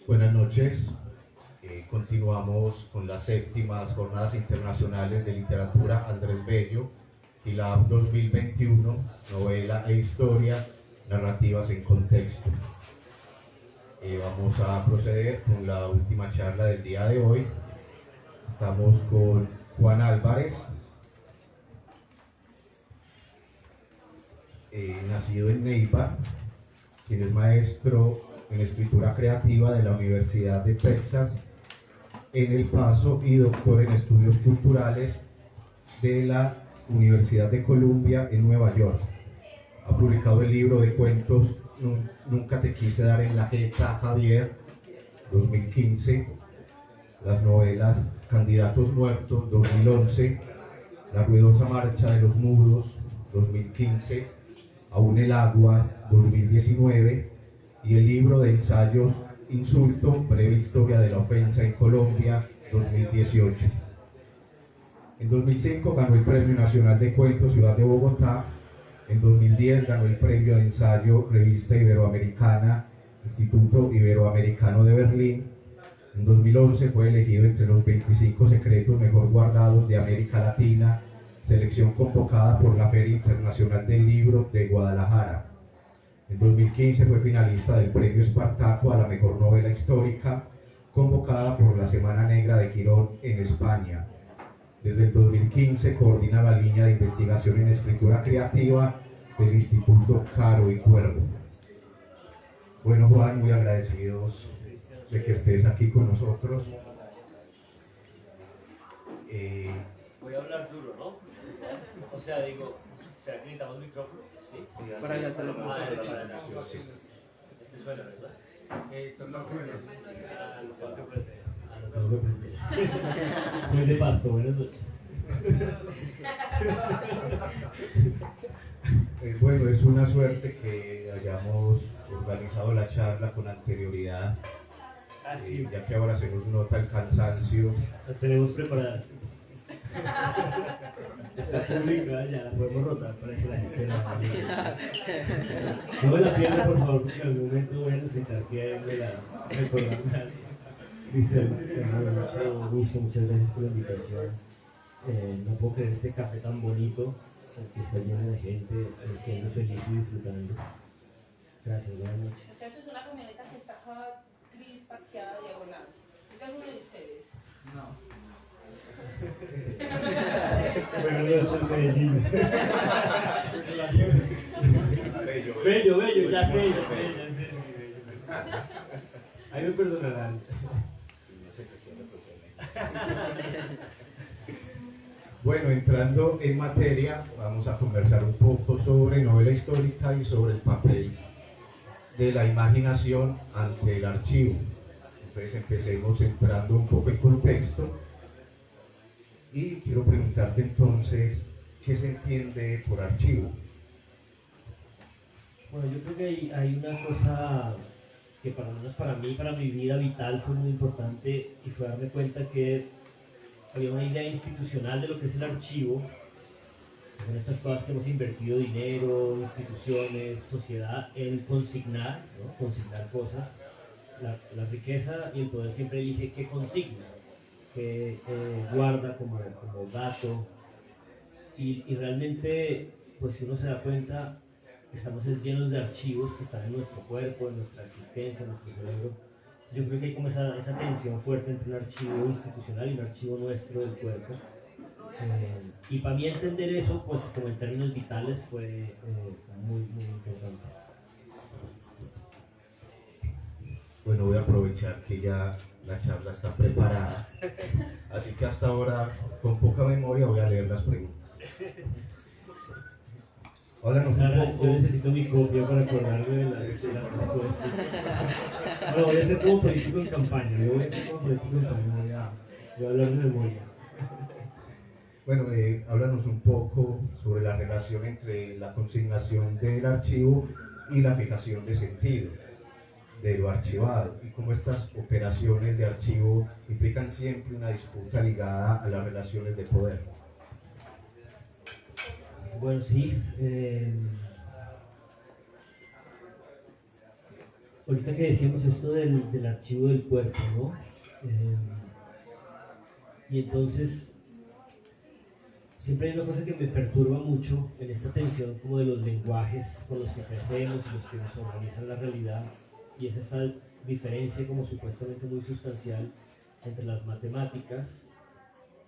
Buenas noches. Continuamos con las séptimas Jornadas Internacionales de Literatura Andrés Bello, GILAB 2021, novela e historia, narrativas en contexto. Vamos a proceder con la última charla del día de hoy. Estamos con Juan Álvarez, nacido en Neiva, quien es maestro en escritura creativa de la Universidad de Texas en El Paso y doctor en estudios culturales de la Universidad de Columbia en Nueva York. Ha publicado el libro de cuentos Nunca te quise dar en la jeta, Javier, 2015, las novelas Candidatos Muertos, 2011, La ruidosa marcha de los mudos, 2015, Aún el agua, 2019, y el libro de ensayos Insulto, breve historia de la ofensa en Colombia, 2018. En 2005 ganó el Premio Nacional de Cuentos Ciudad de Bogotá. En 2010 ganó el Premio de Ensayo Revista Iberoamericana, Instituto Iberoamericano de Berlín. En 2011 fue elegido entre los 25 secretos mejor guardados de América Latina, selección convocada por la Feria Internacional del Libro de Guadalajara. En 2015 fue finalista del Premio Espartaco a la mejor novela histórica, convocada por la Semana Negra de Quirón en España. Desde el 2015 coordina la línea de investigación en escritura creativa del Instituto Caro y Cuervo. Bueno, Juan, muy agradecidos de que estés aquí con nosotros. Voy a hablar duro, ¿no? O sea, digo, ¿será que necesitamos micrófono? Sí. Para allá te lo paso. Sí. Este suena, ¿verdad? No, primero. Lo tengo que prender. Lo tengo que prender. Soy de Pasto, buenas noches. Bueno, es una suerte que hayamos organizado la charla con anterioridad, ya que ahora se nos nota el cansancio. La tenemos preparada. Está pública, ya la podemos rotar para que la gente la vea. No me la pierda, por favor, porque en algún momento voy a necesitar que me la recordar. Cristian, mucho gusto, muchas gracias por la invitación. No puedo creer este café tan bonito, que está lleno de gente, siendo feliz y disfrutando. Gracias, buenas noches. Muchachos, es una camioneta que está acá gris parqueada diagonal. ¿Es de alguno de ustedes? No. Buenas noches, Medellín. Bello, ya sé. Ahí me perdonarán. Bueno, entrando en materia, vamos a conversar un poco sobre novela histórica y sobre el papel de la imaginación ante el archivo. Entonces empecemos entrando un poco en contexto y quiero preguntarte entonces, ¿qué se entiende por archivo? Bueno, yo creo que hay una cosa que para lo menos para mí, para mi vida vital fue muy importante y fue darme cuenta que había una idea institucional de lo que es el archivo. Son estas cosas que hemos invertido dinero, instituciones, sociedad en consignar, ¿no? Consignar cosas. La riqueza y el poder siempre elige qué consigna, qué guarda como dato. Y realmente, pues si uno se da cuenta, estamos llenos de archivos que están en nuestro cuerpo, en nuestra existencia, en nuestro cerebro. Yo creo que hay como esa tensión fuerte entre un archivo institucional y un archivo nuestro del cuerpo. Y para mí entender eso, pues como en términos vitales, fue muy importante. Bueno, voy a aprovechar que ya la charla está preparada, así que hasta ahora, con poca memoria, voy a leer las preguntas. Háblanos un poco. Yo necesito mi copia para acordarme de las respuestas. Bueno, voy a ser como político en campaña. Voy a hablar de memoria. Bueno, háblanos un poco sobre la relación entre la consignación del archivo y la fijación de sentido de lo archivado y cómo estas operaciones de archivo implican siempre una disputa ligada a las relaciones de poder. Bueno, sí. ahorita que decíamos esto del archivo del cuerpo, ¿no? Y entonces, siempre hay una cosa que me perturba mucho en esta tensión como de los lenguajes con los que crecemos y los que nos organizan la realidad, y es esta diferencia como supuestamente muy sustancial entre las matemáticas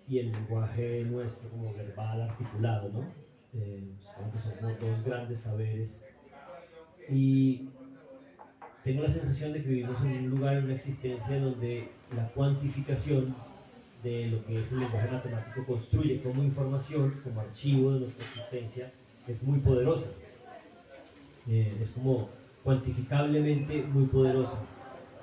y el lenguaje nuestro como verbal articulado, ¿no? Supongo que son como dos grandes saberes. Y tengo la sensación de que vivimos en un lugar, en una existencia donde la cuantificación de lo que es el lenguaje matemático construye como información, como archivo de nuestra existencia, es muy poderosa. Es como cuantificablemente muy poderosa.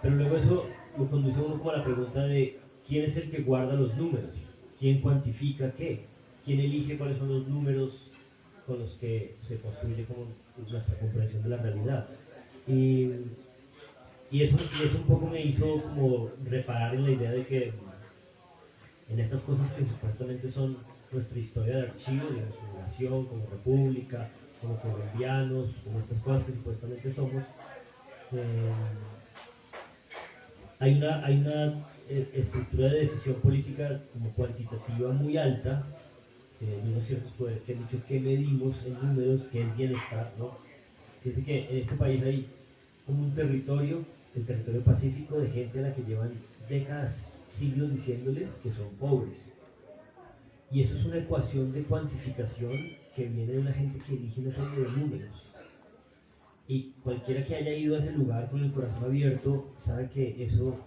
Pero luego eso lo conduce a uno como a la pregunta de quién es el que guarda los números, quién cuantifica qué, quién elige cuáles son los números con los que se construye como nuestra comprensión de la realidad. Y eso un poco me hizo como reparar en la idea de que en estas cosas que supuestamente son nuestra historia de archivo, digamos, como nación, como república, como colombianos, como estas cosas que supuestamente somos, hay una estructura de decisión política como cuantitativa muy alta, de unos ciertos poderes que han dicho que medimos en números, que es bienestar, ¿no? Dice que en este país hay como un territorio, el territorio pacífico, de gente a la que llevan décadas, siglos diciéndoles que son pobres. Y eso es una ecuación de cuantificación que viene de una gente que elige una serie de números. Y cualquiera que haya ido a ese lugar con el corazón abierto sabe que eso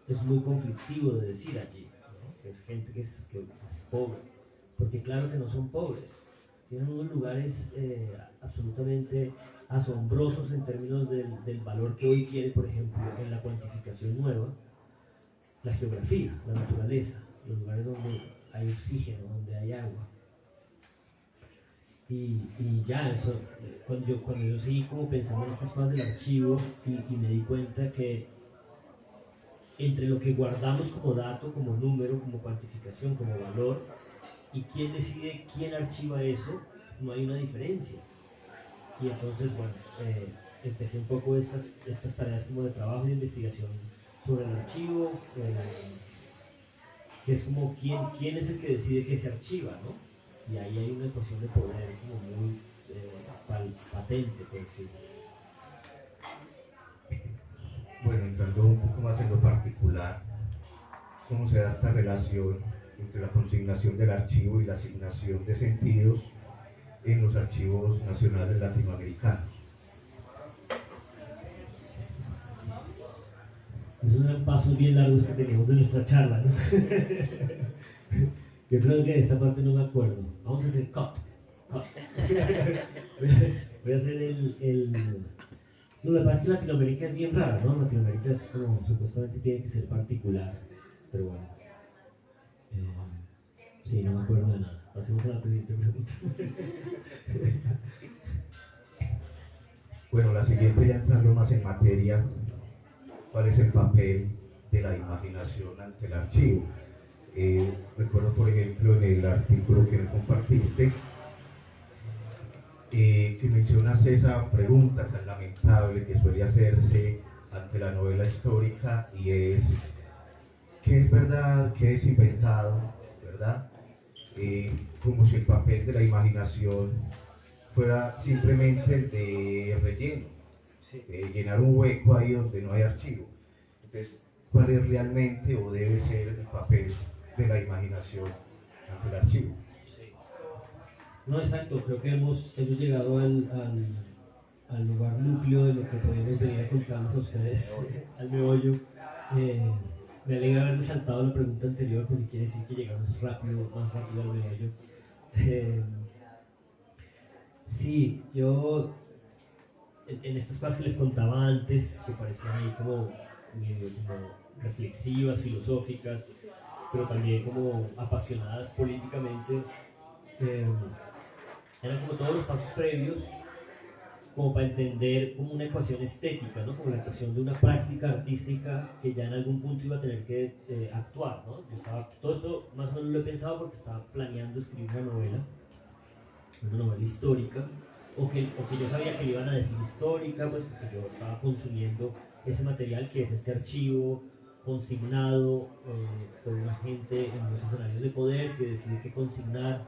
es muy conflictivo de decir allí, ¿no? Que es gente que es pobre. Porque claro que no son pobres. Tienen unos lugares absolutamente asombrosos en términos del valor que hoy tiene, por ejemplo, en la cuantificación nueva, la geografía, la naturaleza, los lugares donde hay oxígeno, donde hay agua. Y ya, eso, cuando yo seguí como pensando en estas cosas del archivo y me di cuenta que entre lo que guardamos como dato, como número, como cuantificación, como valor, y quién decide quién archiva eso, no hay una diferencia. Y entonces, bueno, empecé un poco estas tareas como de trabajo y de investigación sobre el archivo, que es como quién es el que decide que se archiva, ¿no? Y ahí hay una ecuación de poder como muy patente, por decirlo. Bueno, entrando un poco más en lo particular, ¿cómo se da esta relación entre la consignación del archivo y la asignación de sentidos en los archivos nacionales latinoamericanos? Esos eran pasos bien largos que teníamos de nuestra charla, ¿no? Yo creo que de esta parte no me acuerdo. Vamos a hacer cut. Voy a hacer el... No, lo que pasa es que Latinoamérica es bien rara, ¿no? Latinoamérica es como, supuestamente tiene que ser particular, pero bueno. Sí, no me acuerdo de nada. Pasemos a la siguiente pregunta. Bueno, la siguiente, ya entrando más en materia, ¿cuál es el papel de la imaginación ante el archivo? Recuerdo, por ejemplo, en el artículo que me compartiste, que mencionas esa pregunta tan lamentable que suele hacerse ante la novela histórica, y es ¿qué es verdad, qué es inventado? ¿Verdad? Como si el papel de la imaginación fuera simplemente el de relleno, llenar un hueco ahí donde no hay archivo. Entonces, ¿cuál es realmente o debe ser el papel de la imaginación ante el archivo? Sí. No, exacto, creo que hemos llegado al lugar núcleo de lo que podemos venir a contarles a ustedes, al meollo. Me alegra haberme saltado la pregunta anterior porque quiere decir que llegamos más rápido al meollo. Sí, yo en estas cosas que les contaba antes, que parecían ahí como medio como reflexivas, filosóficas, pero también como apasionadas políticamente, eran como todos los pasos previos como para entender como una ecuación estética, ¿no? Como la ecuación de una práctica artística que ya en algún punto iba a tener que actuar, ¿no? Todo esto más o menos lo he pensado porque estaba planeando escribir una novela histórica, o que yo sabía que le iban a decir histórica, pues porque yo estaba consumiendo ese material que es este archivo consignado por una gente en los escenarios de poder que decide qué consignar.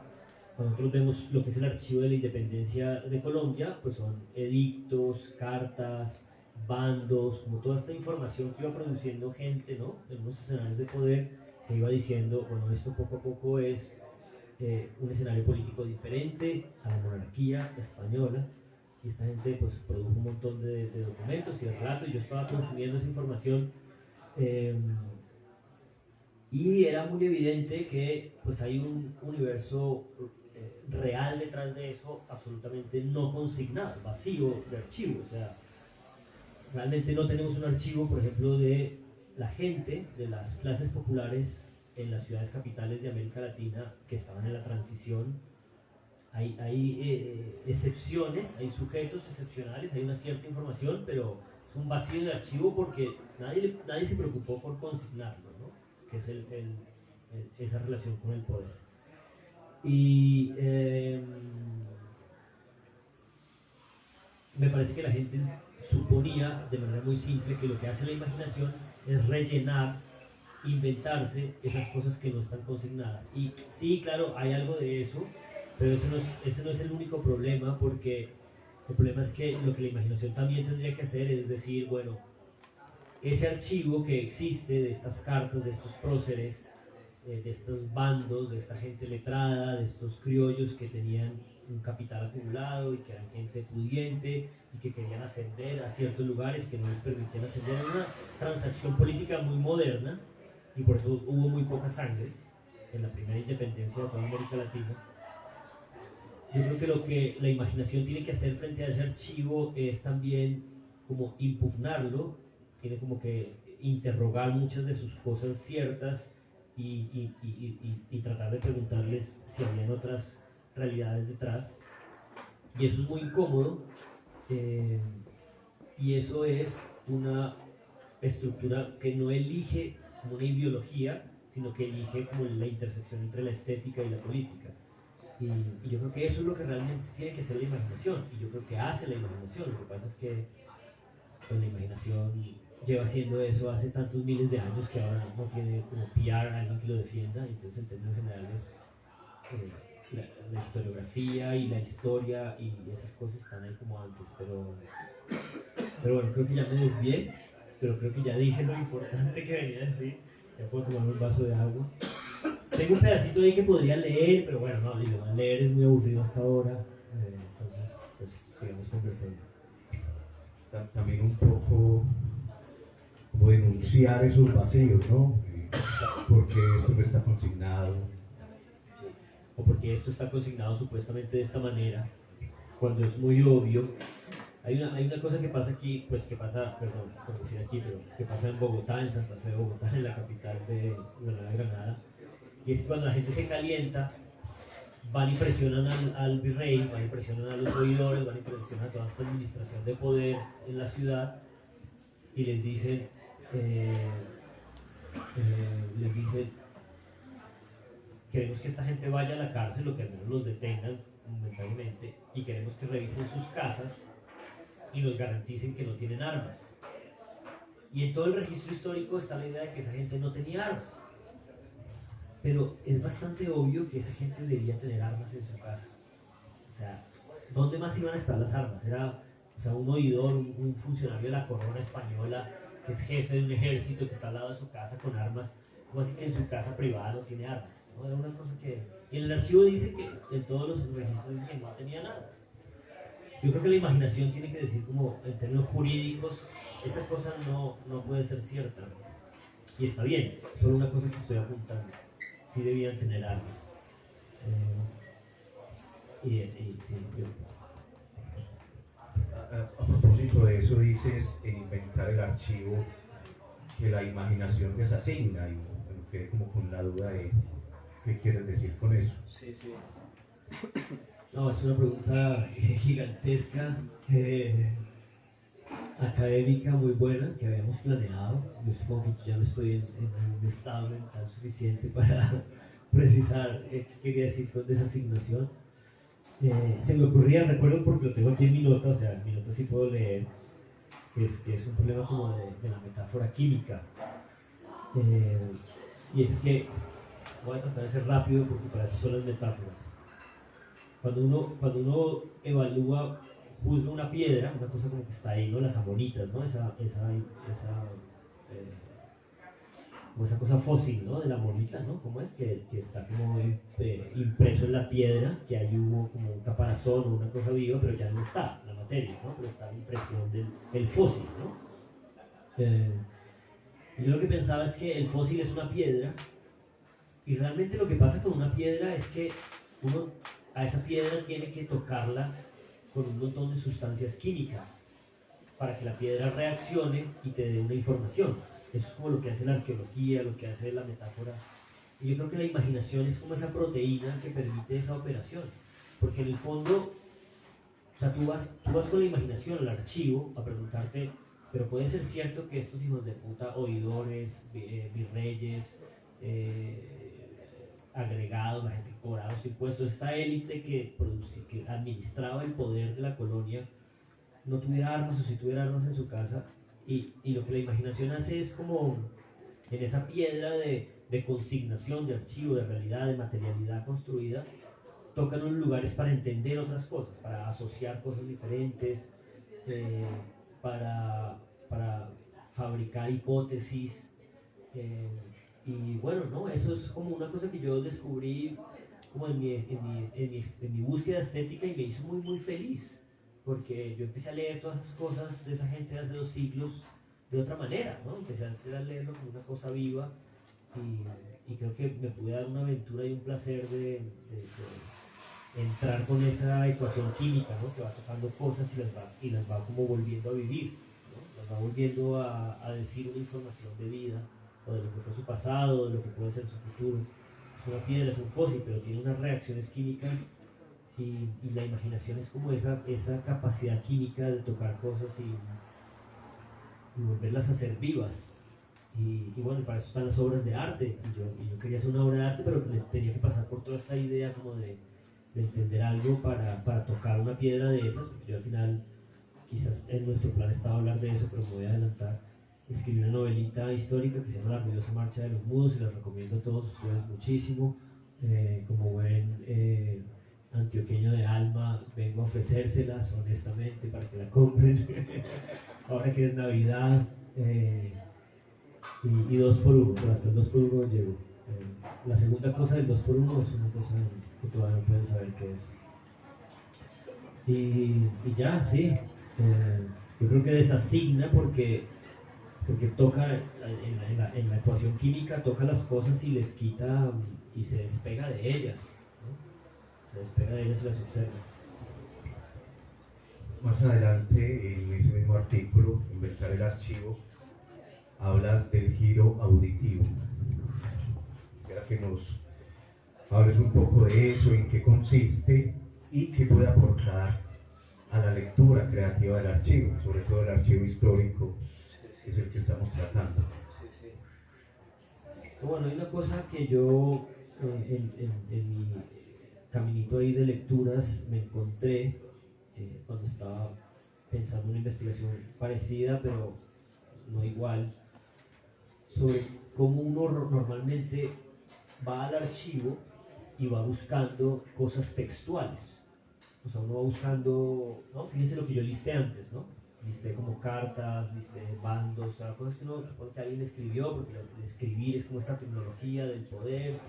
Cuando nosotros vemos lo que es el archivo de la independencia de Colombia, pues son edictos, cartas, bandos, como toda esta información que iba produciendo gente, ¿no? En unos escenarios de poder que iba diciendo, bueno, esto poco a poco es un escenario político diferente a la monarquía española, y esta gente pues produjo un montón de documentos y de relatos, y yo estaba consumiendo esa información, y era muy evidente que pues hay un universo real detrás de eso, absolutamente no consignado, vacío de archivo. O sea, realmente no tenemos un archivo, por ejemplo, de la gente, de las clases populares en las ciudades capitales de América Latina que estaban en la transición. Hay excepciones, hay sujetos excepcionales, hay una cierta información, pero es un vacío de archivo porque nadie se preocupó por consignarlo, ¿no? Que es esa relación con el poder. Y me parece que la gente suponía de manera muy simple que lo que hace la imaginación es rellenar, inventarse esas cosas que no están consignadas. Y sí, claro, hay algo de eso, pero ese no es el único problema, porque el problema es que lo que la imaginación también tendría que hacer es decir, bueno, ese archivo que existe de estas cartas, de estos próceres, de estos bandos, de esta gente letrada, de estos criollos que tenían un capital acumulado y que eran gente pudiente y que querían ascender a ciertos lugares que no les permitían ascender. Era una transacción política muy moderna y por eso hubo muy poca sangre en la primera independencia de toda América Latina. Yo creo que lo que la imaginación tiene que hacer frente a ese archivo es también como impugnarlo, tiene como que interrogar muchas de sus cosas ciertas y tratar de preguntarles si habían otras realidades detrás. Y eso es muy incómodo, y eso es una estructura que no elige como una ideología, sino que elige como la intersección entre la estética y la política. Y yo creo que eso es lo que realmente tiene que ser la imaginación, y yo creo que hace la imaginación. Lo que pasa es que pues, la imaginación lleva haciendo eso hace tantos miles de años que ahora no tiene como PR a alguien que lo defienda. Entonces, en términos generales, la historiografía y la historia y esas cosas están ahí como antes. Pero bueno, creo que ya me desvié, pero creo que ya dije lo importante que venía a decir. Ya puedo tomarme un vaso de agua. Tengo un pedacito ahí que podría leer, pero bueno, no, digo, leer es muy aburrido hasta ahora. Entonces, pues sigamos conversando. También un poco como denunciar esos vacíos, ¿no? Porque esto no está consignado. O porque esto está consignado supuestamente de esta manera, cuando es muy obvio. Hay una cosa que pasa aquí, pues que pasa, perdón por decir aquí, pero que pasa en Bogotá, en Santa Fe de Bogotá, en la capital de Granada, y es que cuando la gente se calienta, van y presionan al virrey, van y presionan a los oidores, van y presionan a toda esta administración de poder en la ciudad, y les dicen, queremos que esta gente vaya a la cárcel o que al menos los detengan momentáneamente, y queremos que revisen sus casas y nos garanticen que no tienen armas. Y en todo el registro histórico está la idea de que esa gente no tenía armas. Pero es bastante obvio que esa gente debía tener armas en su casa. O sea, ¿dónde más iban a estar las armas? Era, o sea, un oidor, un funcionario de la corona española, que es jefe de un ejército, que está al lado de su casa con armas. ¿Cómo así que en su casa privada no tiene armas? ¿No? Era una cosa que... Y en el archivo dice que, en todos los registros dice que no tenían armas. Yo creo que la imaginación tiene que decir como, en términos jurídicos, esa cosa no puede ser cierta. Y está bien, solo una cosa que estoy apuntando. Sí debían tener armas. Sí, A propósito de eso, dices en inventar el archivo que la imaginación te asigna, y bueno, quedé como con la duda de qué quieres decir con eso. Sí. No, es una pregunta gigantesca, académica, muy buena, que habíamos planeado. Yo supongo que ya no estoy en un estado mental suficiente para precisar qué quería decir con desasignación. se me ocurría, recuerdo porque lo tengo aquí en mi nota, o sea, en mi nota sí puedo leer, que es un problema como de la metáfora química. Y es que, voy a tratar de ser rápido porque para eso son las metáforas. Cuando uno evalúa, juzga una piedra, una cosa como que está ahí, ¿no? Las amonitas, ¿no? Como esa cosa fósil, ¿no? De la monita, ¿no? ¿Cómo es? Que está como impreso en la piedra, que ahí hubo como un caparazón o una cosa viva, pero ya no está la materia, ¿no? Pero está la impresión del fósil, ¿no? Yo lo que pensaba es que el fósil es una piedra, y realmente lo que pasa con una piedra es que uno a esa piedra tiene que tocarla con un montón de sustancias químicas para que la piedra reaccione y te dé una información. Eso es como lo que hace la arqueología, lo que hace la metáfora. Y yo creo que la imaginación es como esa proteína que permite esa operación. Porque en el fondo, o sea, tú vas con la imaginación al archivo a preguntarte, pero puede ser cierto que estos hijos de puta, oidores, virreyes, agregados, la gente que cobraba los impuestos, esta élite que administraba el poder de la colonia, no tuviera armas o si tuviera armas en su casa, y lo que la imaginación hace es como en esa piedra de consignación, de archivo, de realidad, de materialidad construida, tocan unos lugares para entender otras cosas, para asociar cosas diferentes, para fabricar hipótesis. Y bueno, ¿no? Eso es como una cosa que yo descubrí como en mi búsqueda estética y me hizo muy, muy feliz. Porque yo empecé a leer todas esas cosas de esa gente de hace 2 siglos de otra manera, ¿no? Empecé a leerlo como una cosa viva y creo que me pude dar una aventura y un placer de entrar con esa ecuación química, ¿no? Que va tocando cosas y las va como volviendo a vivir, ¿no? Las va volviendo a decir una información de vida o de lo que fue su pasado, de lo que puede ser su futuro. Es una piedra, es un fósil, pero tiene unas reacciones químicas. Y la imaginación es como esa capacidad química de tocar cosas y volverlas a ser vivas. Y bueno, para eso están las obras de arte. Y yo quería hacer una obra de arte, pero tenía que pasar por toda esta idea como de entender algo para tocar una piedra de esas, porque yo al final, quizás en nuestro plan estaba hablar de eso, pero me voy a adelantar. Escribí una novelita histórica que se llama La ruidosa marcha de los mudos, y la recomiendo a todos ustedes muchísimo. Como buen antioqueño de alma, vengo a ofrecérselas honestamente para que la compren ahora que es Navidad, y 2 por 1, pero hasta el 2 por 1 llego. La segunda cosa del 2 por 1 es una cosa que todavía no pueden saber qué es. Y ya, sí, yo creo que desasigna porque toca en la ecuación química, toca las cosas y les quita y se despega de ellas, ¿no? Se despega de ellas y las observa. Más adelante, en ese mismo artículo, Inventar el archivo, hablas del giro auditivo. Quisiera que nos hables un poco de eso, en qué consiste y qué puede aportar a la lectura creativa del archivo, sobre todo el archivo histórico, que es el que estamos tratando. Bueno, hay una cosa que yo en mi caminito ahí de lecturas me encontré cuando estaba pensando en una investigación parecida, pero no igual, sobre cómo uno normalmente va al archivo y va buscando cosas textuales. O sea, uno va buscando, ¿no? Fíjense lo que yo listé antes, ¿no? Listé como cartas, listé bandos, o sea, cosas que uno supone que alguien escribió, porque el escribir es como esta tecnología del poder.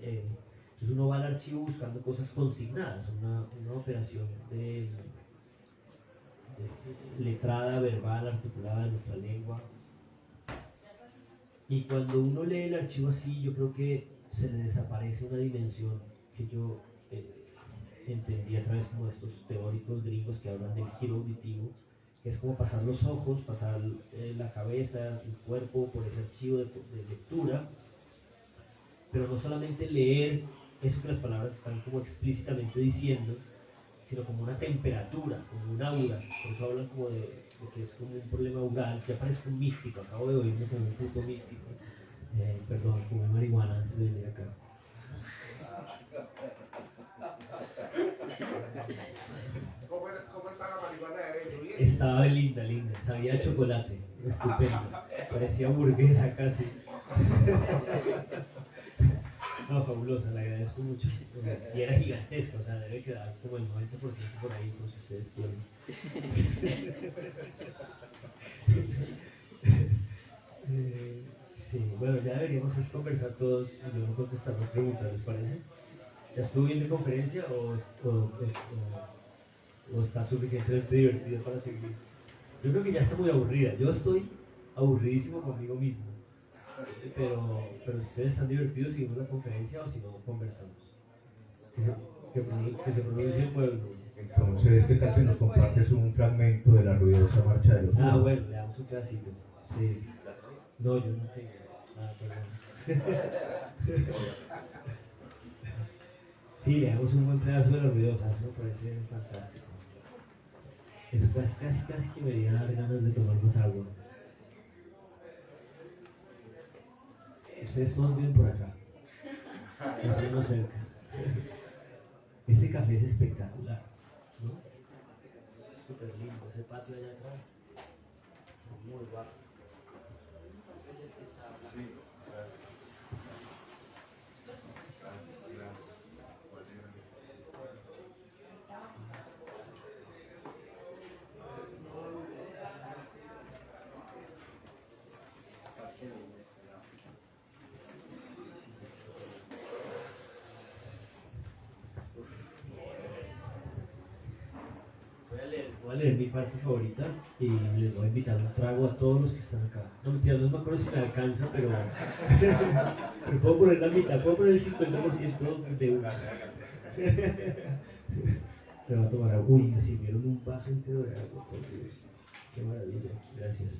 Entonces uno va al archivo buscando cosas consignadas, una operación de letrada, verbal, articulada de nuestra lengua. Y cuando uno lee el archivo así, yo creo que se le desaparece una dimensión que yo entendí a través como de estos teóricos gringos que hablan del giro auditivo, que es como pasar los ojos, pasar la cabeza, el cuerpo por ese archivo de lectura, pero no solamente leer eso que las palabras están como explícitamente diciendo, sino como una temperatura, como un aura. Por eso hablan como de que es como un problema aural. Ya parezco un místico, acabo de oírme como un puto místico. Perdón, fumé marihuana antes de venir acá. Estaba linda, linda, sabía a chocolate, estupendo, parecía hamburguesa casi. No, fabulosa, le agradezco mucho. Y era gigantesca, o sea, debe quedar como el 90% por ahí, por si ustedes quieren. Sí, bueno, ya deberíamos es conversar todos y yo no contestar las preguntas, ¿les parece? ¿Ya estuvo bien de conferencia o está suficientemente divertido para seguir? Yo creo que ya está muy aburrida. Yo estoy aburridísimo conmigo mismo. Pero si ustedes están divertidos, seguimos la conferencia o si no, conversamos. Que se pronuncie el pueblo. Entonces, ¿qué tal si nos compartes un fragmento de la ruidosa marcha de los Ah, muros? bueno, le damos un pedacito. Sí. No, yo no tengo. Ah, perdón. Sí, le damos un buen pedazo de la ruidosa, eso me parece fantástico. Eso casi que me dio dar ganas de tomar más agua. Ustedes todos viven por acá. Estamos cerca. Ese café es espectacular, ¿no? Súper lindo, ese patio allá atrás. Muy guapo. Voy a leer mi parte favorita y les voy a invitar un trago a todos los que están acá. No mentiras, no me acuerdo si me alcanza, pero puedo poner la mitad, puedo poner el 50% de una. Me va a tomar agua. Uy, me sirvieron un vaso entero de agua, por Dios. Qué maravilla, gracias.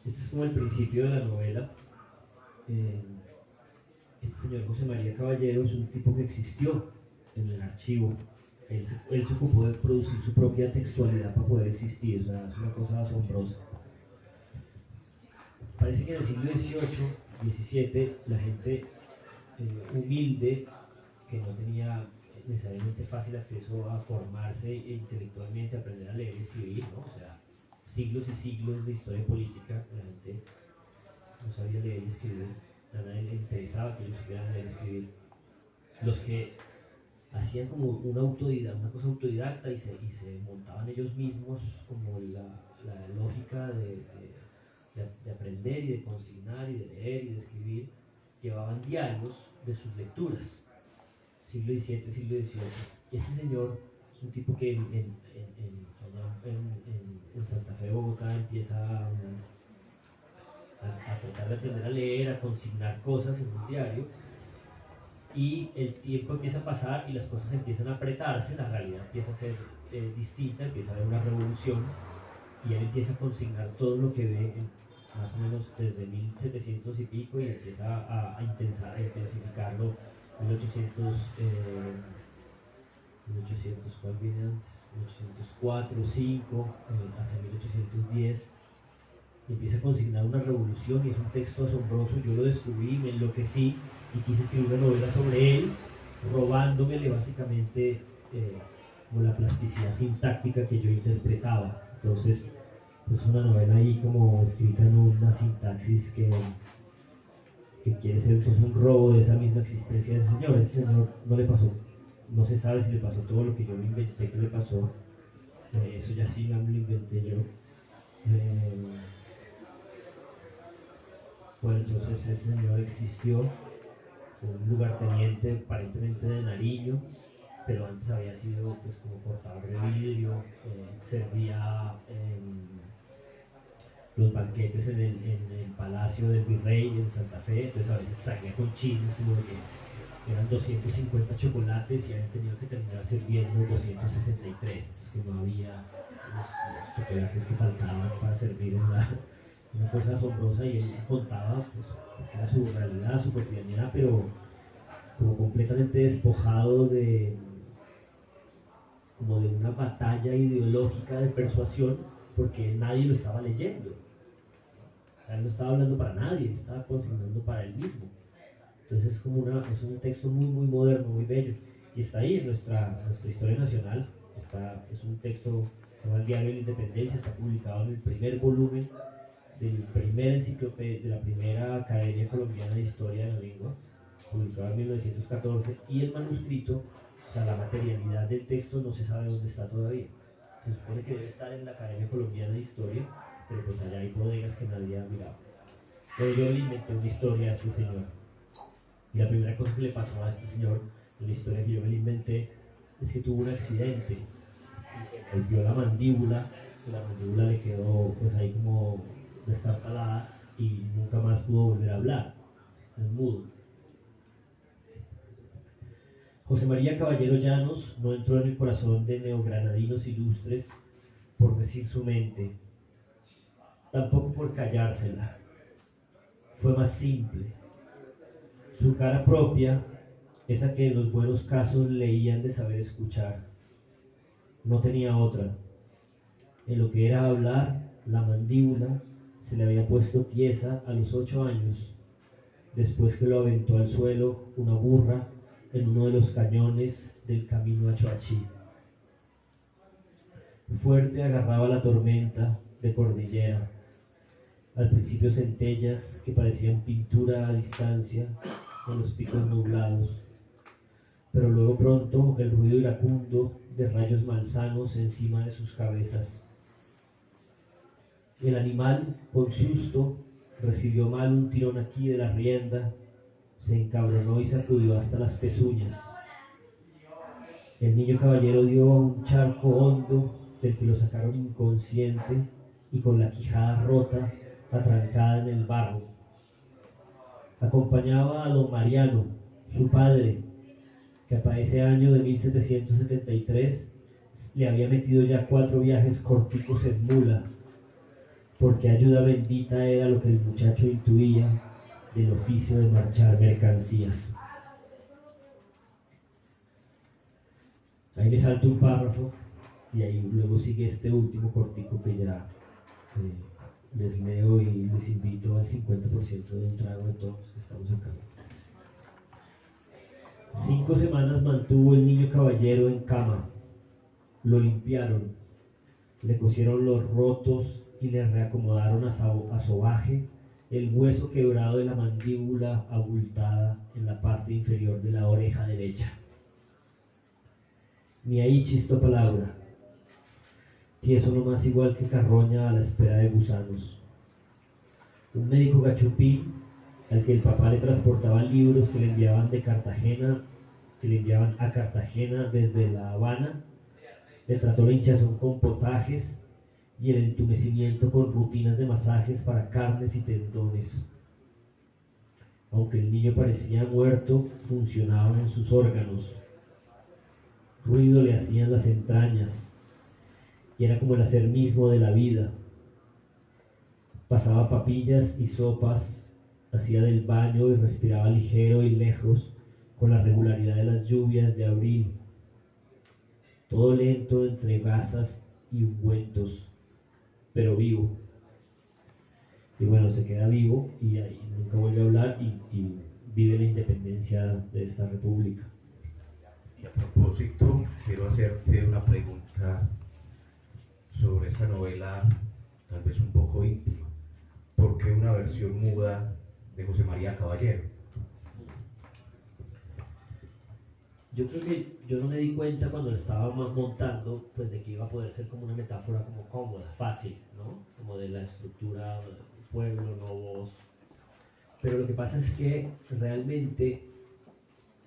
Este es como el principio de la novela. Este señor José María Caballero es un tipo que existió en el archivo. Él se ocupó de producir su propia textualidad para poder existir, o sea, es una cosa asombrosa. Parece que en el siglo XVIII, XVII, la gente humilde, que no tenía necesariamente fácil acceso a formarse intelectualmente, a aprender a leer y escribir, ¿no? O sea, siglos y siglos de historia política, la gente no sabía leer y escribir, a nadie le interesaba que ellos supieran leer y escribir. Los que hacían como una cosa autodidacta y se montaban ellos mismos como la lógica de aprender y de consignar y de leer y de escribir, llevaban diarios de sus lecturas, siglo XVII, siglo XVIII. Y ese señor es un tipo que en Santa Fe, Bogotá, empieza a tratar de aprender a leer, a consignar cosas en un diario, y el tiempo empieza a pasar y las cosas empiezan a apretarse, la realidad empieza a ser distinta, empieza a haber una revolución, y él empieza a consignar todo lo que ve más o menos desde 1700 y pico, y empieza a intensificarlo. 1800, ¿cuál viene antes? 1804, 5, hasta 1810, y empieza a consignar una revolución, y es un texto asombroso. Yo lo descubrí, me enloquecí y quise escribir una novela sobre él, robándomele básicamente como la plasticidad sintáctica que yo interpretaba. Entonces, pues una novela ahí como escrita en una sintaxis que quiere ser pues un robo de esa misma existencia de ese señor. Ese señor no le pasó, no se sabe si le pasó todo lo que yo me inventé que le pasó. Eso ya sí me lo inventé yo. Bueno, entonces ese señor existió, fue un lugarteniente aparentemente de Nariño, pero antes había sido pues como portador de vidrio, servía los banquetes en el palacio del virrey en Santa Fe, entonces a veces salía con chismes como de que eran 250 chocolates y habían tenido que terminar sirviendo 263, entonces que no había los chocolates que faltaban para servir una cosa asombrosa, y él contaba pues, era su realidad, su cotidianidad, pero como completamente despojado de, como de una batalla ideológica de persuasión, porque nadie lo estaba leyendo. O sea, él no estaba hablando para nadie, estaba consignando para él mismo. Entonces es un texto muy, muy moderno, muy bello. Y está ahí en nuestra historia nacional. Es un texto, se llama El Diario de la Independencia, está publicado en el primer volumen del primer enciclopedia, de la primera Academia Colombiana de Historia de la Lengua, publicado en 1914, y el manuscrito, o sea, la materialidad del texto no se sabe dónde está todavía. Se supone que debe estar en la Academia Colombiana de Historia, pero pues allá hay bodegas que nadie ha mirado. Pero yo le inventé una historia a este señor. Y la primera cosa que le pasó a este señor, en la historia que yo me la inventé, es que tuvo un accidente y se golpeó la mandíbula, y la mandíbula le quedó pues ahí como destartalada y nunca más pudo volver a hablar, es mudo. José María Caballero Llanos no entró en el corazón de neogranadinos ilustres por decir su mente, tampoco por callársela. Fue más simple. Su cara propia, esa que en los buenos casos leían de saber escuchar, no tenía otra. En lo que era hablar, la mandíbula se le había puesto tiesa a los 8 años, después que lo aventó al suelo una burra en uno de los cañones del camino a Choachí. Fuerte agarraba la tormenta de cordillera, al principio centellas que parecían pintura a distancia con los picos nublados, pero luego pronto el ruido iracundo de rayos malsanos encima de sus cabezas. El animal, con susto, recibió mal un tirón aquí de la rienda, se encabronó y sacudió hasta las pezuñas. El niño caballero dio un charco hondo del que lo sacaron inconsciente y con la quijada rota, atrancada en el barro. Acompañaba a don Mariano, su padre, que para ese año de 1773 le había metido ya 4 viajes corticos en mula, porque ayuda bendita era lo que el muchacho intuía del oficio de marchar mercancías. Ahí le salto un párrafo y ahí luego sigue este último cortico que ya les leo y les invito al 50% de un trago de todos los que estamos acá. 5 semanas mantuvo el niño caballero en cama. Lo limpiaron, le cosieron los rotos y le reacomodaron a sobaje el hueso quebrado de la mandíbula abultada en la parte inferior de la oreja derecha. Ni ahí chistó palabra, tieso nomás igual que carroña a la espera de gusanos. Un médico gachupín, al que el papá le transportaba libros que le enviaban a Cartagena desde La Habana, le trató la hinchazón con potajes y el entumecimiento con rutinas de masajes para carnes y tendones. Aunque el niño parecía muerto, funcionaban en sus órganos. Ruido le hacían las entrañas y era como el hacer mismo de la vida. Pasaba papillas y sopas, hacía del baño y respiraba ligero y lejos con la regularidad de las lluvias de abril. Todo lento entre gasas y ungüentos, pero vivo. Y bueno, se queda vivo y ahí nunca vuelve a hablar y vive la independencia de esta república. Y a propósito, quiero hacerte una pregunta sobre esta novela, tal vez un poco íntima. ¿Por qué una versión muda de José María Caballero? Yo creo que yo no me di cuenta cuando lo estaba montando, pues de que iba a poder ser como una metáfora como cómoda, fácil, ¿no? Como de la estructura, pueblo, no voz. Pero lo que pasa es que realmente,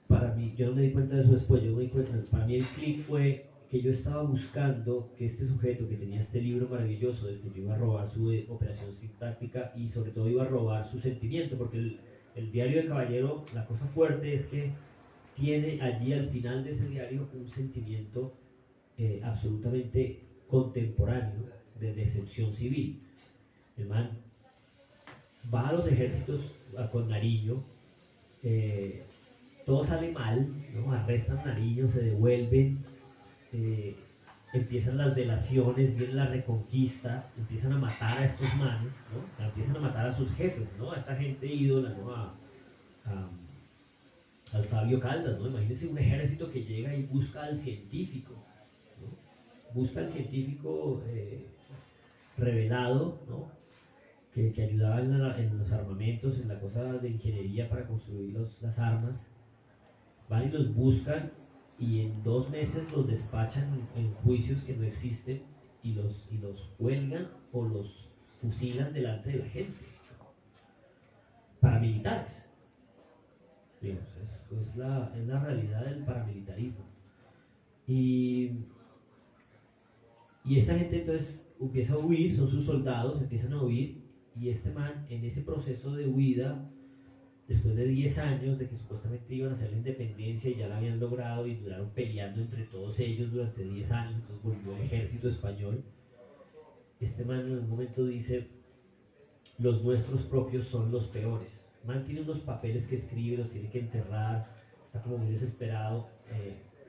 para mí, yo no me di cuenta de eso después, yo me di cuenta, para mí el clic fue que yo estaba buscando que este sujeto que tenía este libro maravilloso del que yo iba a robar su operación sintáctica y sobre todo iba a robar su sentimiento, porque el diario de Caballero, la cosa fuerte es que tiene allí al final de ese diario un sentimiento absolutamente contemporáneo de decepción civil. El man va a los ejércitos con Nariño, todo sale mal, ¿no? Arrestan a Nariño, se devuelven, empiezan las delaciones, viene la reconquista, empiezan a matar a estos manes, ¿no? O sea, empiezan a matar a sus jefes, ¿no? A esta gente ídola, ¿no? Al sabio Caldas, ¿no? Imagínense un ejército que llega y busca al científico, ¿no? Busca al científico revelado, ¿no? Que ayudaba en los armamentos, en la cosa de ingeniería para construir las armas. Van y los buscan y en 2 meses los despachan en juicios que no existen y los cuelgan o los fusilan delante de la gente. Paramilitares. Digamos, es la realidad del paramilitarismo. Y esta gente entonces empieza a huir, son sus soldados, empiezan a huir, y este man en ese proceso de huida, después de 10 años de que supuestamente iban a hacer la independencia y ya la habían logrado y duraron peleando entre todos ellos durante 10 años, entonces volvió el ejército español, este man en un momento dice, los nuestros propios son los peores. Man tiene unos papeles que escribe, los tiene que enterrar, está como muy desesperado,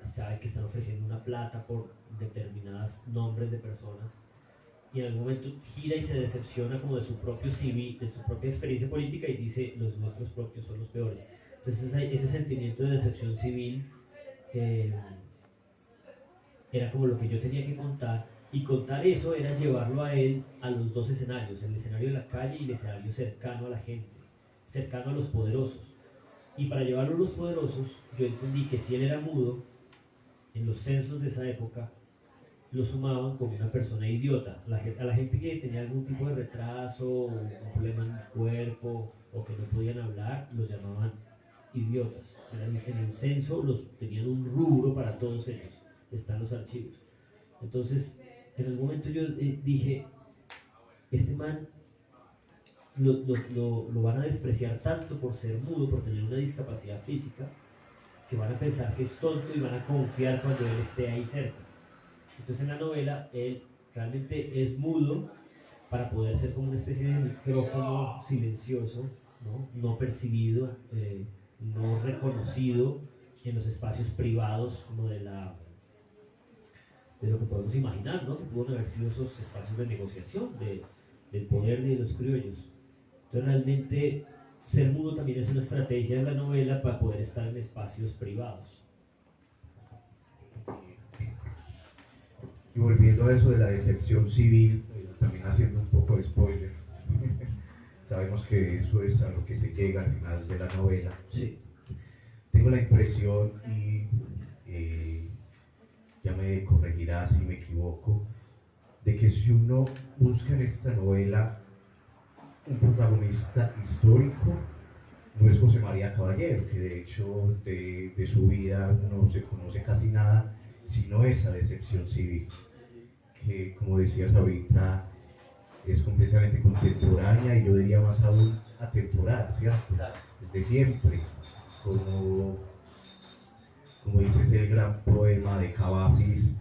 sabe que están ofreciendo una plata por determinados nombres de personas, y en algún momento gira y se decepciona como de su propio CV, de su propia experiencia política, y dice, los nuestros propios son los peores. Entonces ese sentimiento de decepción civil era como lo que yo tenía que contar, y contar eso era llevarlo a él a los 2 escenarios, el escenario de la calle y el escenario cercano a la gente, cercano a los poderosos. Y para llevarlo a los poderosos, yo entendí que si él era mudo, en los censos de esa época, lo sumaban como una persona idiota. A la gente que tenía algún tipo de retraso, o un problema en el cuerpo, o que no podían hablar, los llamaban idiotas. En el censo tenían un rubro para todos ellos, están los archivos. Entonces, en algún momento yo dije, este man lo van a despreciar tanto por ser mudo, por tener una discapacidad física, que van a pensar que es tonto y van a confiar cuando él esté ahí cerca. Entonces en la novela él realmente es mudo para poder ser como una especie de micrófono silencioso, no percibido, no reconocido en los espacios privados como de lo que podemos imaginar, ¿no? Que pueden haber sido esos espacios de negociación del poder de los criollos. Entonces realmente ser mudo también es una estrategia de la novela para poder estar en espacios privados. Y volviendo a eso de la decepción civil, también haciendo un poco de spoiler, sabemos que eso es a lo que se llega al final de la novela. Sí. Tengo la impresión, y ya me corregirá si me equivoco, de que si uno busca en esta novela un protagonista histórico, no es José María Caballero, que de hecho de su vida no se conoce casi nada, sino esa decepción civil, que como decías ahorita, es completamente contemporánea y yo diría más aún atemporal, ¿cierto? Desde siempre, como dices el gran poema de Cavafis,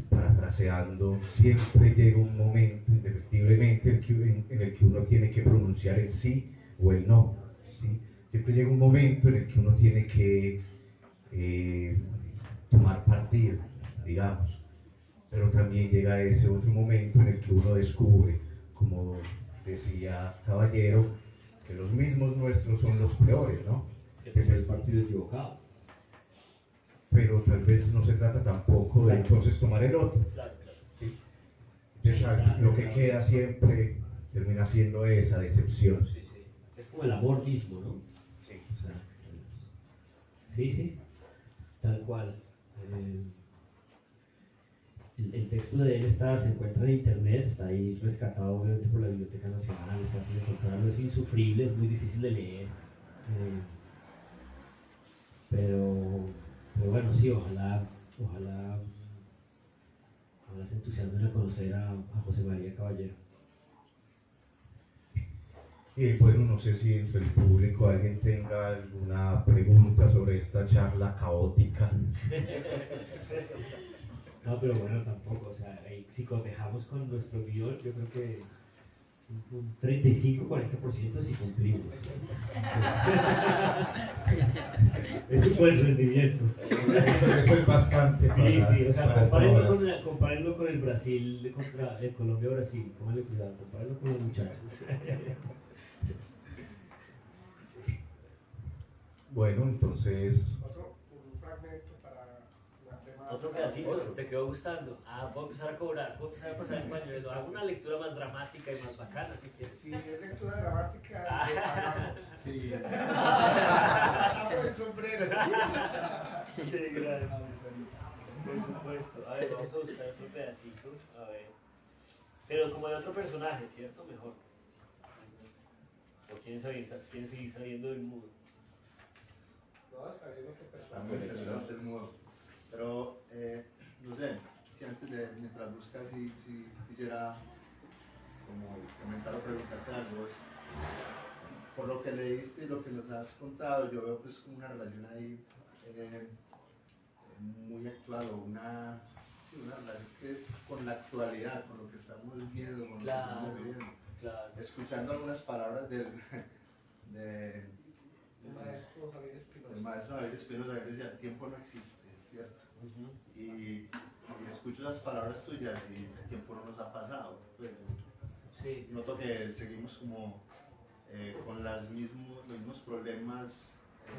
parafraseando, siempre llega un momento, indefectiblemente, en el que uno tiene que pronunciar el sí o el no, ¿sí? Siempre llega un momento en el que uno tiene que tomar partido, digamos, pero también llega ese otro momento en el que uno descubre, como decía Caballero, que los mismos nuestros son los peores, ¿no? Que es el partido equivocado. Pero tal vez no se trata tampoco de entonces tomar el otro. ¿Sí? Entonces, lo que queda siempre termina siendo esa decepción. Sí. Es como el amor mismo, ¿no? Sí. O sea, sí, tal cual. El texto de él se encuentra en internet, está ahí rescatado obviamente por la Biblioteca Nacional, es fácil de encontrarlo, es insufrible, es muy difícil de leer. Pero bueno, sí, ojalá se entusiasmen a conocer a José María Caballero. Bueno, no sé si entre el público alguien tenga alguna pregunta sobre esta charla caótica. No, pero bueno, tampoco, o sea, si cotejamos con nuestro guión, yo creo que un 35-40% si cumplimos. Es un buen rendimiento. Eso es bastante. Sí, sí, o sea, para esta hora. compárenlo con el Brasil contra el Colombia-Brasil. Póngale cuidado, compárenlo con los muchachos. Bueno, entonces, Un fragmento para la tema. Otro pedacito, ¿te quedó gustando? Ah, puedo empezar a cobrar, puedo empezar a pasar el pañuelo. Hago una lectura más dramática y más bacana, si quieres. Si es lectura dramática, le pagamos. Sí. Pasamos el sombrero. Sí, gracias. Por supuesto. A ver, vamos a buscar otro pedacito. A ver. Pero como de otro personaje, ¿cierto? Mejor. ¿O quieren seguir sabiendo del mudo? No, está bien lo que Está pensamos. muy impresionante el modo. Pero, no sé, si antes de, mientras buscas, si quisiera como comentar o preguntarte algo. Por lo que leíste y lo que nos has contado, yo veo pues como una relación ahí muy actual, o una relación que, con la actualidad, con lo que estamos viviendo, con lo que estamos viviendo. Claro. Escuchando algunas palabras del El maestro Javier Espinosa. el maestro Javier Espinosa, que decía, el tiempo no existe, ¿cierto? Y escucho esas palabras tuyas y el tiempo no nos ha pasado. Pues, Sí. noto que seguimos como con los mismos problemas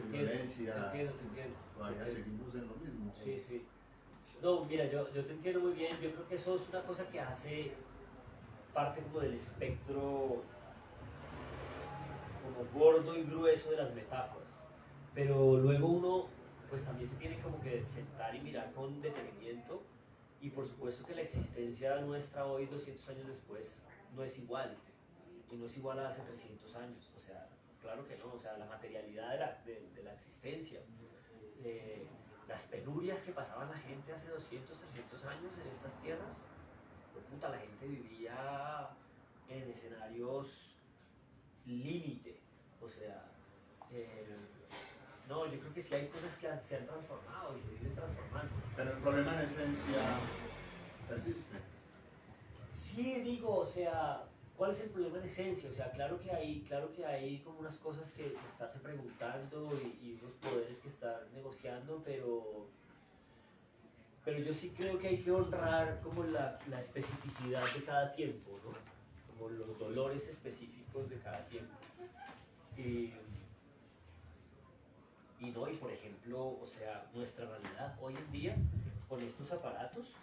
de violencia. Te entiendo. Todavía seguimos en lo mismo. Sí, sí. No, mira, yo te entiendo muy bien. Yo creo que eso es una cosa que hace parte como del espectro como gordo y grueso de las metáforas. Pero luego uno pues también se tiene como que sentar y mirar con detenimiento, y por supuesto que la existencia nuestra hoy, 200 años después, no es igual, y no es igual a hace 300 años. O sea, claro que no. O sea, la materialidad de la existencia, las penurias que pasaban la gente hace 200, 300 años en estas tierras, pues, puta, la gente vivía en escenarios límite. O sea, no, yo creo que sí hay cosas que se han transformado y se viven transformando. Pero el problema en esencia persiste. Sí, digo, o sea, ¿cuál es el problema en esencia? O sea, claro que hay como unas cosas que estarse preguntando y unos poderes que estar negociando, pero yo sí creo que hay que honrar como la especificidad de cada tiempo, ¿no? Como los dolores específicos de cada tiempo. Y por ejemplo, o sea, nuestra realidad hoy en día con estos aparatos,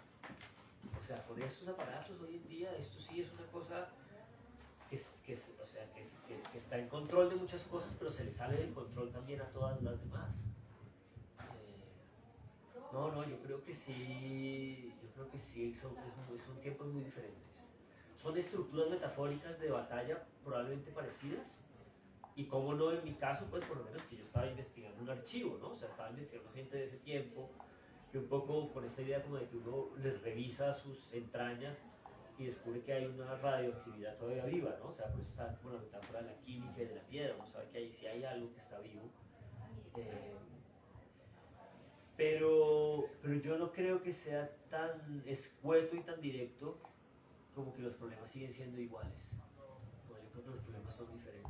hoy en día, esto sí es una cosa que está en control de muchas cosas, pero se le sale del control también a todas las demás. Yo creo que sí, son tiempos muy diferentes. Son estructuras metafóricas de batalla probablemente parecidas, y cómo no, en mi caso, pues por lo menos que yo estaba investigando un archivo, ¿no? O sea, estaba investigando gente de ese tiempo, que un poco con esta idea como de que uno les revisa sus entrañas y descubre que hay una radioactividad todavía viva, ¿no? O sea, por eso está como la metáfora de la química y de la piedra, uno sabe que ahí sí hay algo que está vivo. Pero yo no creo que sea tan escueto y tan directo como que los problemas siguen siendo iguales. No, yo creo que los problemas son diferentes.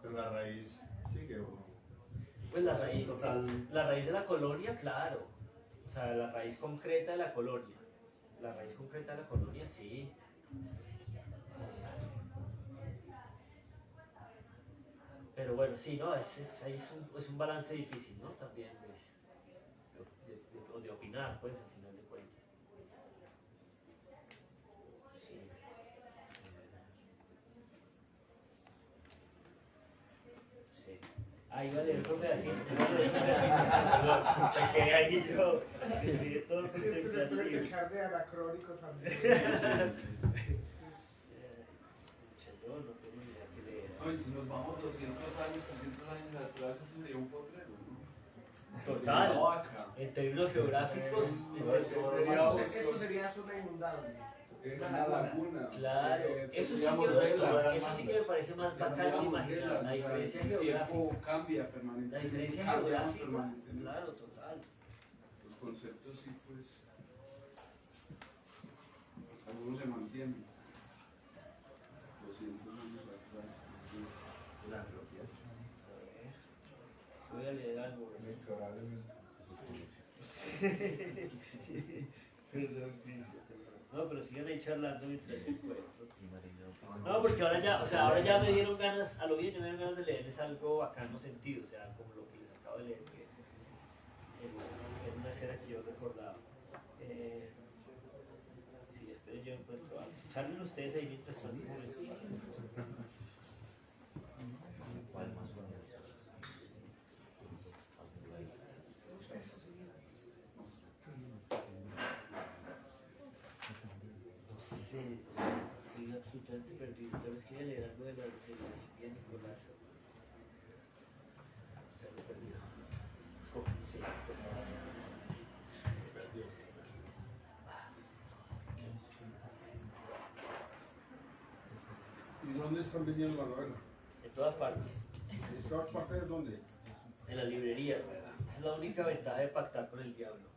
Pero la raíz sigue, ¿o no? Pues la raíz de la colonia, claro. O sea, la raíz concreta de la colonia. La raíz concreta de la colonia, sí. Pero bueno, sí, ¿no? Es un balance difícil, ¿no? También de opinar, pues, al final de cuentas. Sí. Sí. Ahí va a leer otro pedacito. Perdón, me quedé ahí yo. Decidí todo el Sí, este se potencial puede del libro. pecar de anacrónico también. Yo no tengo ni idea qué leer. Ay, si nos vamos 200 años, 300 años atrás, esto sería un potrero, ¿no? Total. Una vaca. En términos geográficos, Esto sería zona inundable. Una laguna. Claro, eso sí que me parece más bacán de imaginar. La diferencia geográfica. Cambia permanentemente. La diferencia Cambiamos geográfica, permanentemente. claro, total. Los conceptos sí, pues. Algunos se mantienen. 200 años atrás. Voy a leer algo. No, pero sigan ahí charlando mientras yo cuento. No, porque ahora ya, o sea, ahora ya me dieron ganas, a lo bien, me dieron ganas de leerles algo bacano sentido, o sea, como lo que les acabo de leer, que es una escena que yo recordaba. Sí, esperen, yo encuentro algo. Charlen ustedes ahí mientras tanto un momentito. Sí, estoy absolutamente perdido. Tal vez quería leer algo de la Limpia Nicolás. Estoy perdido. Sí, por favor. ¿Y dónde están vendiendo la novela? En todas partes. ¿En todas partes de dónde? En las librerías. Esa es la única ventaja de pactar con el diablo.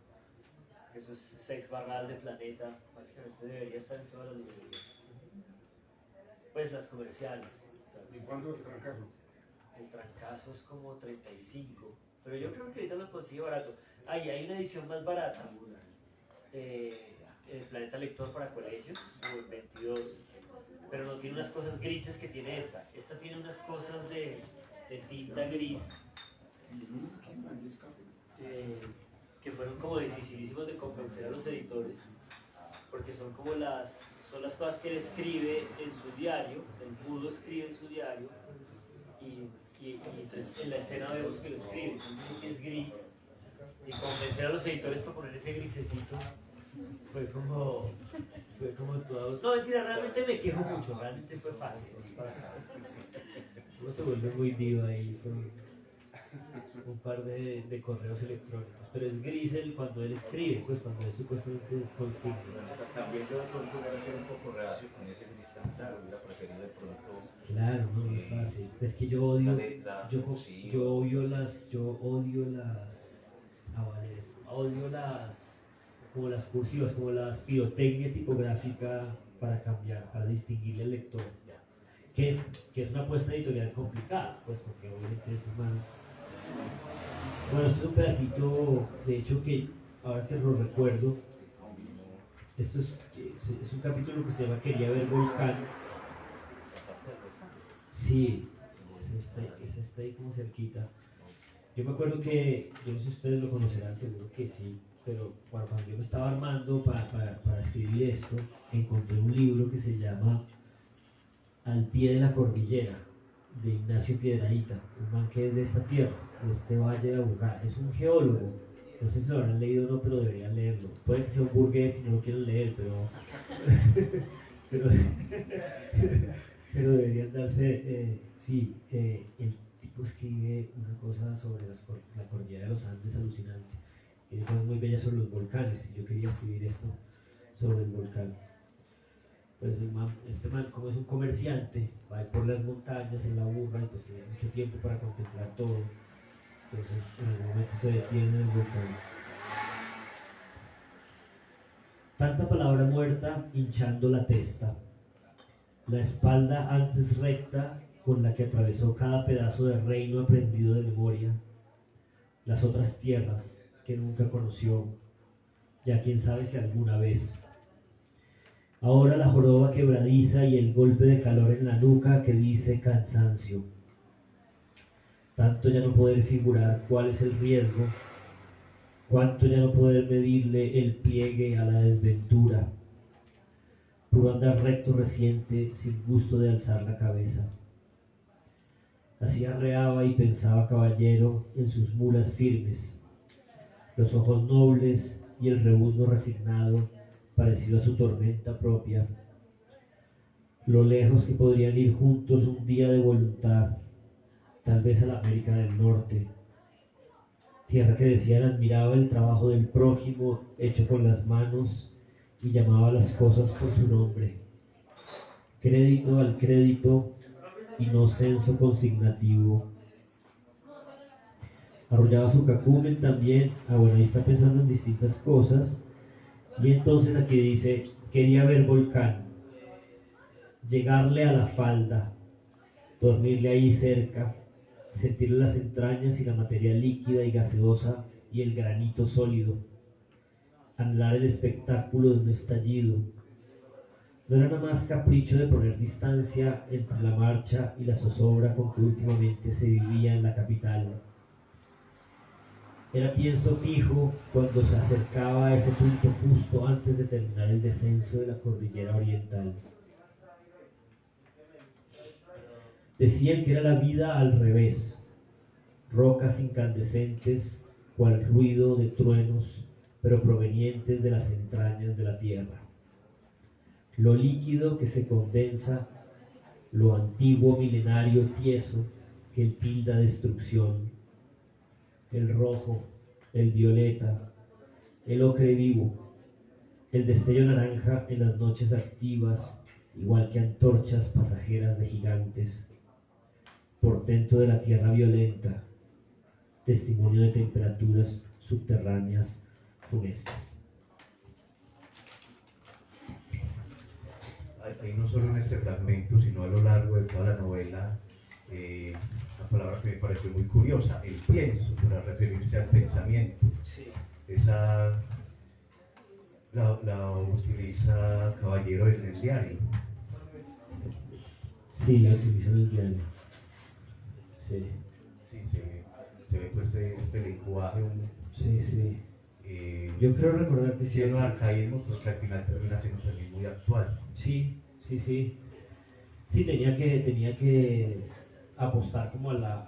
Que eso es sex barral de Planeta. Básicamente debería estar en todas las librerías. Pues las comerciales. Claro. ¿Y cuándo el trancazo? El trancazo es como 35. Pero yo creo que ahorita lo consigue barato. Ahí hay una edición más barata. El Planeta Lector para colegios, como el 22. Pero no tiene unas cosas grises que tiene esta. Esta tiene unas cosas de tinta gris. Que fueron como dificilísimos de convencer a los editores, porque son como las cosas que él escribe en su diario, el mudo escribe en su diario, y entonces en la escena vemos que lo escribe, entonces que es gris, y convencer a los editores para poner ese grisecito fue como todo. No, mentira, realmente me quejo mucho, realmente fue fácil. Uno se vuelve muy diva ahí, fue un par de correos electrónicos, pero es gris cuando él escribe, pues cuando él supuestamente consigne. También yo de pronto hubiera sido un poco reacio con ese gris tan claro, hubiera preferido de pronto. Claro, no es fácil. Es que yo odio, como las cursivas, como la pirotecnia tipográfica para cambiar, para distinguirle al lector. Que es una apuesta editorial complicada, pues porque obviamente es más. Bueno, esto es un pedacito, de hecho, que ahora que lo recuerdo, esto es un capítulo que se llama Quería ver Volcán. Sí, es este ahí como cerquita. Yo me acuerdo que, yo no sé si ustedes lo conocerán, seguro que sí, pero cuando yo me estaba armando para escribir esto, encontré un libro que se llama Al pie de la cordillera, de Ignacio Piedrahita, un man que es de esta tierra, de este valle de Aburrá. Es un geólogo, no sé si lo habrán leído o no, pero deberían leerlo. Puede que sea un burgués y no lo quieran leer, pero deberían darse, el tipo escribe una cosa sobre la cordillera de los Andes alucinante, tiene cosas muy bellas sobre los volcanes, y yo quería escribir esto sobre el volcán. Pues este man, como es un comerciante, va por las montañas en la burra y pues tiene mucho tiempo para contemplar todo. Entonces en algún momento se detiene en el volcán. Tanta palabra muerta hinchando la testa, la espalda antes recta con la que atravesó cada pedazo de reino aprendido de memoria, las otras tierras que nunca conoció, ya quién sabe si alguna vez. Ahora la joroba quebradiza y el golpe de calor en la nuca que dice cansancio. Tanto ya no poder figurar cuál es el riesgo, cuánto ya no poder medirle el pliegue a la desventura. Puro andar recto reciente, sin gusto de alzar la cabeza. Así arreaba y pensaba caballero en sus mulas firmes, los ojos nobles y el rebuzno resignado, parecido a su tormenta propia. Lo lejos que podrían ir juntos un día de voluntad, tal vez a la América del Norte, tierra que decían admiraba el trabajo del prójimo hecho con las manos y llamaba las cosas por su nombre. Crédito al crédito y no censo consignativo. Arrollaba su cacumen también, bueno, ahí está pensando en distintas cosas, Y entonces aquí dice, quería ver volcán, llegarle a la falda, dormirle ahí cerca, sentirle las entrañas y la materia líquida y gaseosa y el granito sólido, anhelar el espectáculo de un estallido. No era nada más capricho de poner distancia entre la marcha y la zozobra con que últimamente se vivía en la capital. Era pienso fijo cuando se acercaba a ese punto justo antes de terminar el descenso de la cordillera oriental. Decían que era la vida al revés, rocas incandescentes, cual ruido de truenos, pero provenientes de las entrañas de la tierra. Lo líquido que se condensa, lo antiguo milenario tieso que el tilda destrucción, el rojo, el violeta, el ocre vivo, el destello naranja en las noches activas, igual que antorchas pasajeras de gigantes, portento de la tierra violenta, testimonio de temperaturas subterráneas funestas. Ahí no solo en este fragmento, sino a lo largo de toda la novela, una palabra que me pareció muy curiosa, el pienso, para referirse al pensamiento. Sí. Esa la utiliza Caballero en el diario. Sí, la utilizan en el diario. Sí, Sí, se ve pues este lenguaje sí. Yo creo recordar que sí. lleno de arcaísmos, pues que al final termina siendo también muy actual. Sí. Sí, tenía que apostar como a la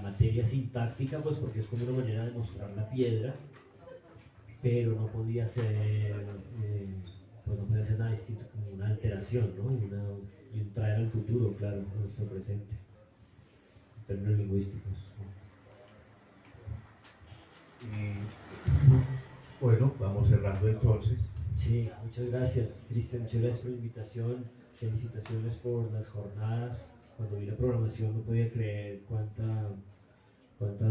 materia sintáctica, pues porque es como una manera de mostrar la piedra, pero no podía ser, pues no podía ser nada distinto, como una alteración, ¿no? Y un traer al futuro, claro, a nuestro presente, en términos lingüísticos. Y bueno, vamos cerrando entonces. Sí, muchas gracias, Cristian, muchas gracias por la invitación, felicitaciones por las jornadas. Cuando vi la programación no podía creer cuánta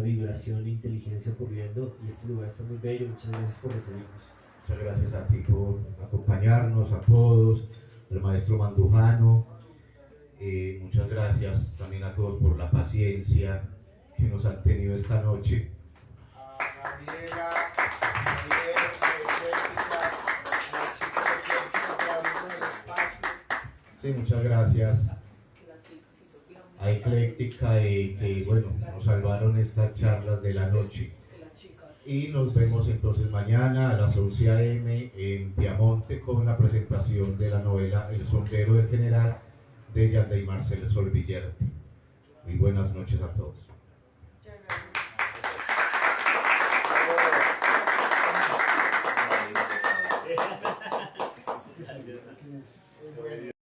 vibración e inteligencia ocurriendo, y este lugar está muy bello. Muchas gracias por recibirnos. Muchas gracias a ti por acompañarnos, a todos, al maestro Mandujano. Muchas gracias también a todos por la paciencia que nos han tenido esta noche. A Gabriela, Javier, Ecléctica, la chica de Ecléctica por abrirnos el espacio. Sí, muchas gracias a Ecléctica que bueno, nos salvaron estas charlas de la noche. Y nos vemos entonces mañana a las 11 a.m. en Piamonte con la presentación de la novela El sombrero del general de Yandey Marcelo Solvillerti. Muy buenas noches a todos.